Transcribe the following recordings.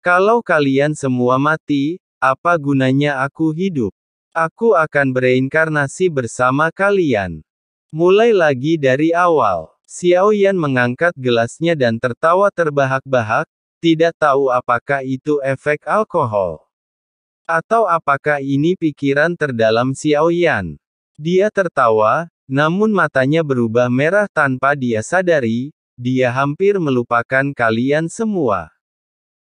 Kalau kalian semua mati, apa gunanya aku hidup? Aku akan bereinkarnasi bersama kalian. Mulai lagi dari awal. Xiao Yan mengangkat gelasnya dan tertawa terbahak-bahak, tidak tahu apakah itu efek alkohol. Atau apakah ini pikiran terdalam Xiao Yan. Dia tertawa, namun matanya berubah merah tanpa dia sadari, dia hampir melupakan kalian semua.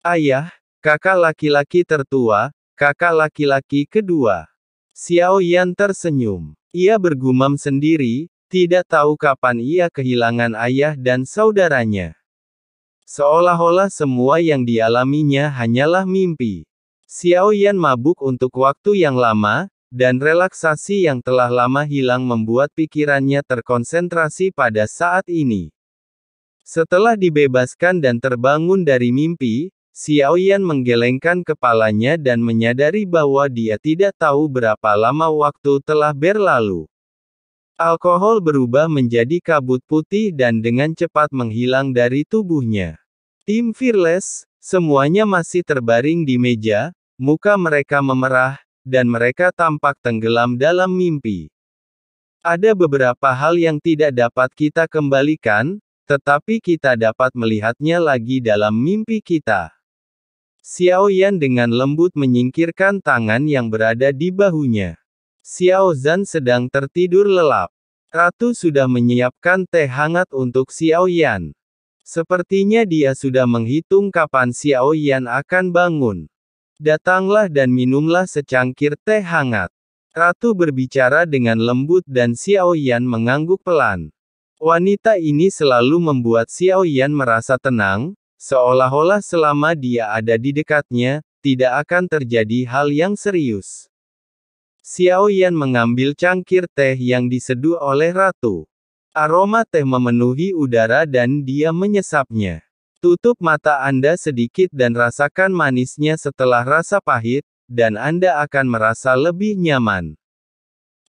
Ayah, kakak laki-laki tertua, kakak laki-laki kedua. Xiao Yan tersenyum. Ia bergumam sendiri, tidak tahu kapan ia kehilangan ayah dan saudaranya. Seolah-olah semua yang dialaminya hanyalah mimpi. Xiao Yan mabuk untuk waktu yang lama, dan relaksasi yang telah lama hilang membuat pikirannya terkonsentrasi pada saat ini. Setelah dibebaskan dan terbangun dari mimpi, Xiao Yan menggelengkan kepalanya dan menyadari bahwa dia tidak tahu berapa lama waktu telah berlalu. Alkohol berubah menjadi kabut putih dan dengan cepat menghilang dari tubuhnya. Tim Fearless, semuanya masih terbaring di meja, muka mereka memerah, dan mereka tampak tenggelam dalam mimpi. Ada beberapa hal yang tidak dapat kita kembalikan, tetapi kita dapat melihatnya lagi dalam mimpi kita. Xiao Yan dengan lembut menyingkirkan tangan yang berada di bahunya. Xiao Zhan sedang tertidur lelap. Ratu sudah menyiapkan teh hangat untuk Xiao Yan. Sepertinya dia sudah menghitung kapan Xiao Yan akan bangun. Datanglah dan minumlah secangkir teh hangat. Ratu berbicara dengan lembut dan Xiao Yan mengangguk pelan. Wanita ini selalu membuat Xiao Yan merasa tenang, seolah-olah selama dia ada di dekatnya, tidak akan terjadi hal yang serius. Xiao Yan mengambil cangkir teh yang diseduh oleh Ratu. Aroma teh memenuhi udara dan dia menyesapnya. Tutup mata Anda sedikit dan rasakan manisnya setelah rasa pahit, dan Anda akan merasa lebih nyaman.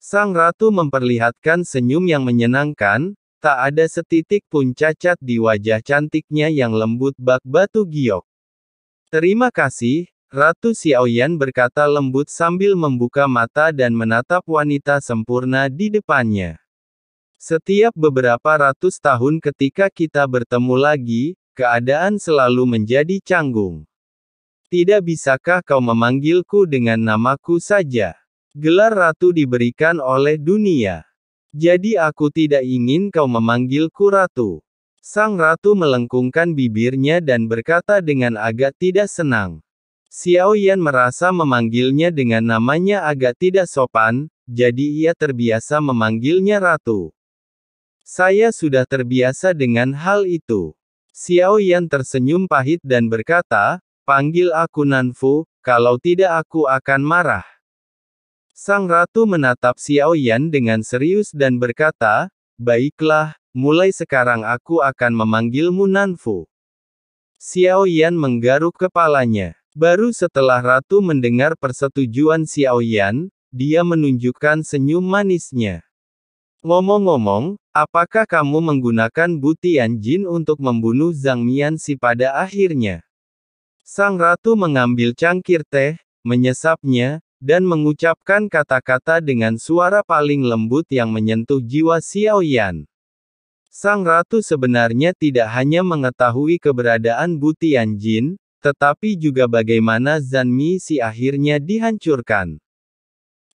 Sang Ratu memperlihatkan senyum yang menyenangkan, tak ada setitik pun cacat di wajah cantiknya yang lembut bak batu giok. Terima kasih, Ratu Xiao Yan berkata lembut sambil membuka mata dan menatap wanita sempurna di depannya. Setiap beberapa ratus tahun ketika kita bertemu lagi, keadaan selalu menjadi canggung. Tidak bisakah kau memanggilku dengan namaku saja? Gelar ratu diberikan oleh dunia. Jadi aku tidak ingin kau memanggilku ratu. Sang ratu melengkungkan bibirnya dan berkata dengan agak tidak senang. Xiao Yan merasa memanggilnya dengan namanya agak tidak sopan, jadi ia terbiasa memanggilnya ratu. Saya sudah terbiasa dengan hal itu. Xiao Yan tersenyum pahit dan berkata, panggil aku Nanfu, kalau tidak aku akan marah. Sang ratu menatap Xiao Yan dengan serius dan berkata, baiklah, mulai sekarang aku akan memanggilmu Nanfu. Xiao Yan menggaruk kepalanya. Baru setelah ratu mendengar persetujuan Xiao Yan, dia menunjukkan senyum manisnya. Ngomong-ngomong, apakah kamu menggunakan butian jin untuk membunuh Zhang Mianxi pada akhirnya? Sang ratu mengambil cangkir teh, menyesapnya, dan mengucapkan kata-kata dengan suara paling lembut yang menyentuh jiwa Xiao Yan. Sang ratu sebenarnya tidak hanya mengetahui keberadaan butian jin, tetapi juga bagaimana Zhang Mianxi akhirnya dihancurkan.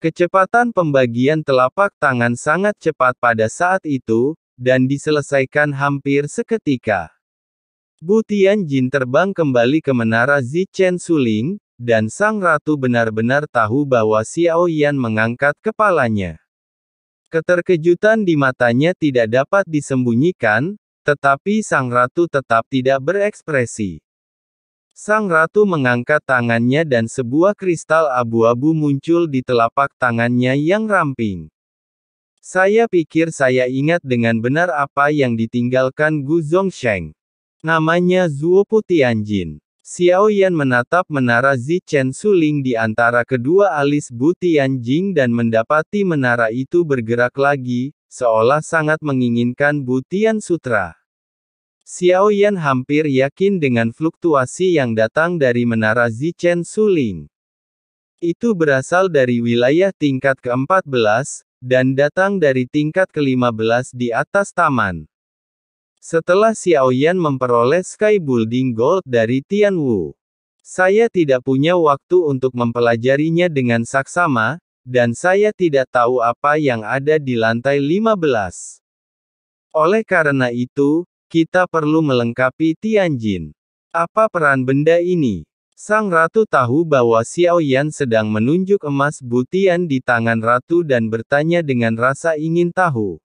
Kecepatan pembagian telapak tangan sangat cepat pada saat itu, dan diselesaikan hampir seketika. Butian jin terbang kembali ke menara Zichen Suling, dan sang ratu benar-benar tahu bahwa Xiao Yan mengangkat kepalanya. Keterkejutan di matanya tidak dapat disembunyikan, tetapi sang ratu tetap tidak berekspresi. Sang ratu mengangkat tangannya dan sebuah kristal abu-abu muncul di telapak tangannya yang ramping. Saya pikir saya ingat dengan benar apa yang ditinggalkan Gu Zongsheng. Namanya Zuopu Tianjin. Xiao Yan menatap menara Zichen Suling di antara kedua alis Bu Tianjing dan mendapati menara itu bergerak lagi, seolah sangat menginginkan Bu Tian Sutra. Xiao Yan hampir yakin dengan fluktuasi yang datang dari menara Zichen Suling. Itu berasal dari wilayah tingkat ke-14, dan datang dari tingkat ke-15 di atas taman. Setelah Xiao Yan memperoleh Sky Building Gold dari Tianwu, saya tidak punya waktu untuk mempelajarinya dengan saksama, dan saya tidak tahu apa yang ada di lantai 15. Oleh karena itu, kita perlu melengkapi Tianjin. Apa peran benda ini? Sang ratu tahu bahwa Xiao Yan sedang menunjuk emas butian di tangan ratu dan bertanya dengan rasa ingin tahu.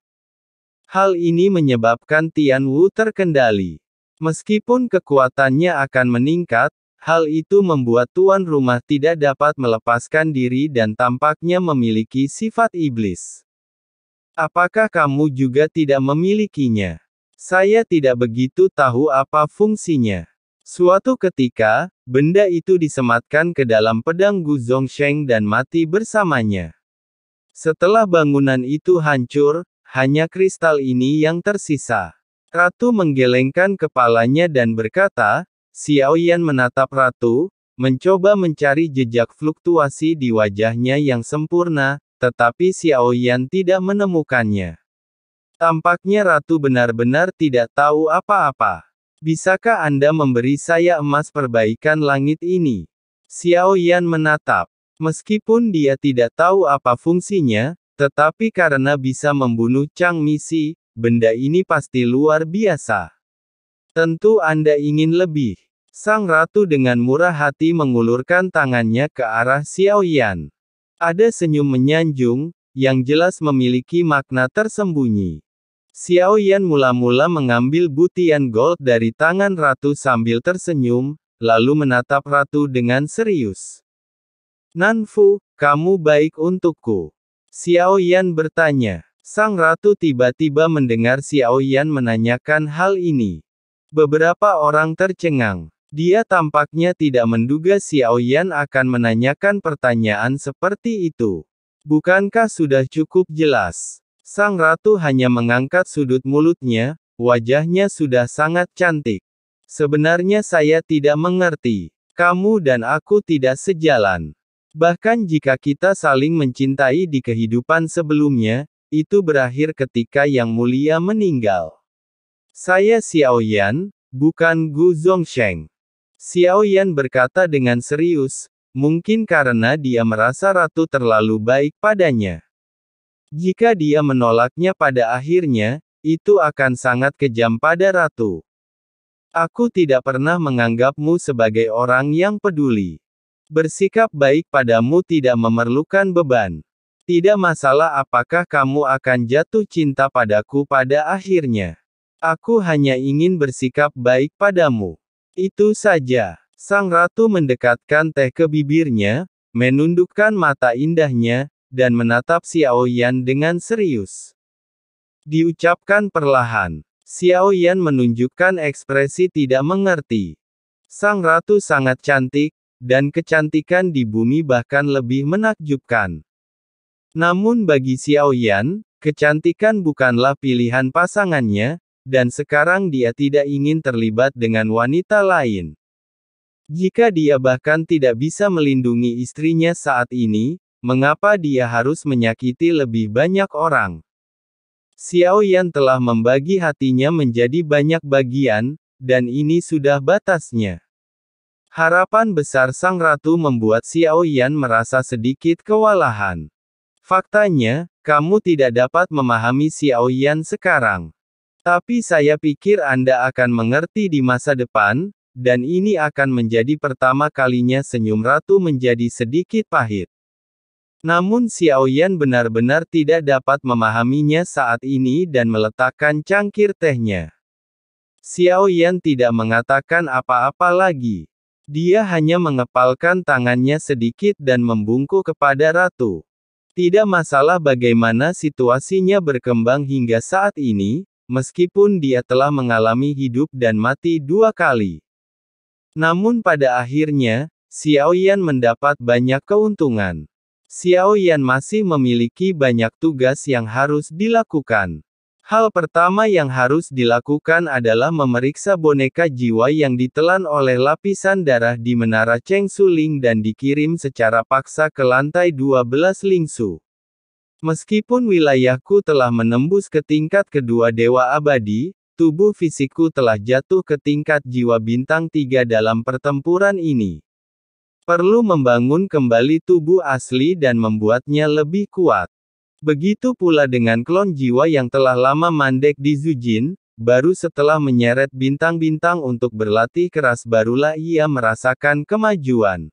Hal ini menyebabkan Tianwu terkendali. Meskipun kekuatannya akan meningkat, hal itu membuat tuan rumah tidak dapat melepaskan diri dan tampaknya memiliki sifat iblis. Apakah kamu juga tidak memilikinya? Saya tidak begitu tahu apa fungsinya. Suatu ketika, benda itu disematkan ke dalam pedang Gu Zongsheng dan mati bersamanya. Setelah bangunan itu hancur, hanya kristal ini yang tersisa. Ratu menggelengkan kepalanya dan berkata, Xiao Yan menatap ratu, mencoba mencari jejak fluktuasi di wajahnya yang sempurna, tetapi Xiao Yan tidak menemukannya. Tampaknya ratu benar-benar tidak tahu apa-apa. Bisakah Anda memberi saya emas perbaikan langit ini? Xiao Yan menatap. Meskipun dia tidak tahu apa fungsinya, tetapi karena bisa membunuh Chang Misi, benda ini pasti luar biasa. Tentu Anda ingin lebih. Sang ratu dengan murah hati mengulurkan tangannya ke arah Xiao Yan. Ada senyum menyanjung, yang jelas memiliki makna tersembunyi. Xiao Yan mula-mula mengambil butian gold dari tangan ratu sambil tersenyum, lalu menatap ratu dengan serius. Nanfu, kamu baik untukku. Xiao Yan bertanya. Sang ratu tiba-tiba mendengar Xiao Yan menanyakan hal ini. Beberapa orang tercengang. Dia tampaknya tidak menduga Xiao Yan akan menanyakan pertanyaan seperti itu. Bukankah sudah cukup jelas? Sang ratu hanya mengangkat sudut mulutnya, wajahnya sudah sangat cantik. Sebenarnya saya tidak mengerti. Kamu dan aku tidak sejalan. Bahkan jika kita saling mencintai di kehidupan sebelumnya, itu berakhir ketika Yang Mulia meninggal. Saya Xiao Yan, bukan Gu Zongsheng. Xiao Yan berkata dengan serius, mungkin karena dia merasa ratu terlalu baik padanya. Jika dia menolaknya pada akhirnya, itu akan sangat kejam pada ratu. Aku tidak pernah menganggapmu sebagai orang yang peduli. Bersikap baik padamu tidak memerlukan beban. Tidak masalah apakah kamu akan jatuh cinta padaku pada akhirnya. Aku hanya ingin bersikap baik padamu. Itu saja. Sang ratu mendekatkan teh ke bibirnya, menundukkan mata indahnya, dan menatap Xiao Yan dengan serius. Diucapkan perlahan. Xiao Yan menunjukkan ekspresi tidak mengerti. Sang ratu sangat cantik, dan kecantikan di bumi bahkan lebih menakjubkan. Namun bagi Xiao Yan, kecantikan bukanlah pilihan pasangannya, dan sekarang dia tidak ingin terlibat dengan wanita lain. Jika dia bahkan tidak bisa melindungi istrinya saat ini, mengapa dia harus menyakiti lebih banyak orang? Xiao Yan telah membagi hatinya menjadi banyak bagian, dan ini sudah batasnya. Harapan besar sang ratu membuat Xiao Yan merasa sedikit kewalahan. Faktanya, kamu tidak dapat memahami Xiao Yan sekarang. Tapi saya pikir Anda akan mengerti di masa depan, dan ini akan menjadi pertama kalinya senyum ratu menjadi sedikit pahit. Namun Xiao Yan benar-benar tidak dapat memahaminya saat ini dan meletakkan cangkir tehnya. Xiao Yan tidak mengatakan apa-apa lagi. Dia hanya mengepalkan tangannya sedikit dan membungkuk kepada ratu. Tidak masalah bagaimana situasinya berkembang hingga saat ini, meskipun dia telah mengalami hidup dan mati 2 kali. Namun pada akhirnya, Xiao Yan mendapat banyak keuntungan. Xiao Yan masih memiliki banyak tugas yang harus dilakukan. Hal pertama yang harus dilakukan adalah memeriksa boneka jiwa yang ditelan oleh lapisan darah di Menara Cheng Suling dan dikirim secara paksa ke lantai 12 Lingsu. Meskipun wilayahku telah menembus ke tingkat kedua Dewa Abadi, tubuh fisikku telah jatuh ke tingkat jiwa bintang 3 dalam pertempuran ini. Perlu membangun kembali tubuh asli dan membuatnya lebih kuat. Begitu pula dengan klon jiwa yang telah lama mandek di Zujin, baru setelah menyeret bintang-bintang untuk berlatih keras barulah ia merasakan kemajuan.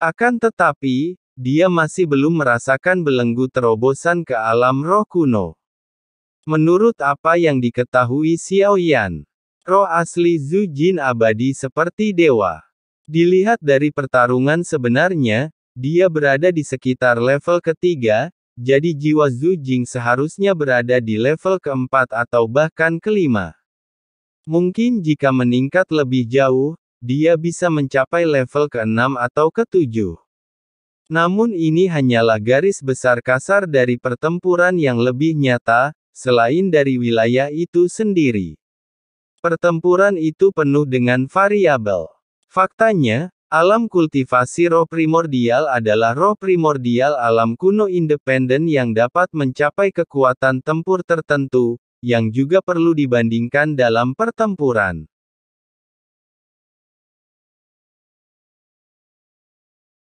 Akan tetapi, dia masih belum merasakan belenggu terobosan ke alam roh kuno. Menurut apa yang diketahui Xiao Yan, roh asli Zujin abadi seperti dewa. Dilihat dari pertarungan sebenarnya, dia berada di sekitar level ketiga, jadi jiwa Zujing seharusnya berada di level keempat atau bahkan kelima. Mungkin jika meningkat lebih jauh, dia bisa mencapai level ke-6 atau ke-7. Namun ini hanyalah garis besar kasar dari pertempuran yang lebih nyata, selain dari wilayah itu sendiri. Pertempuran itu penuh dengan variabel. Faktanya, alam kultivasi roh primordial adalah roh primordial alam kuno independen yang dapat mencapai kekuatan tempur tertentu, yang juga perlu dibandingkan dalam pertempuran.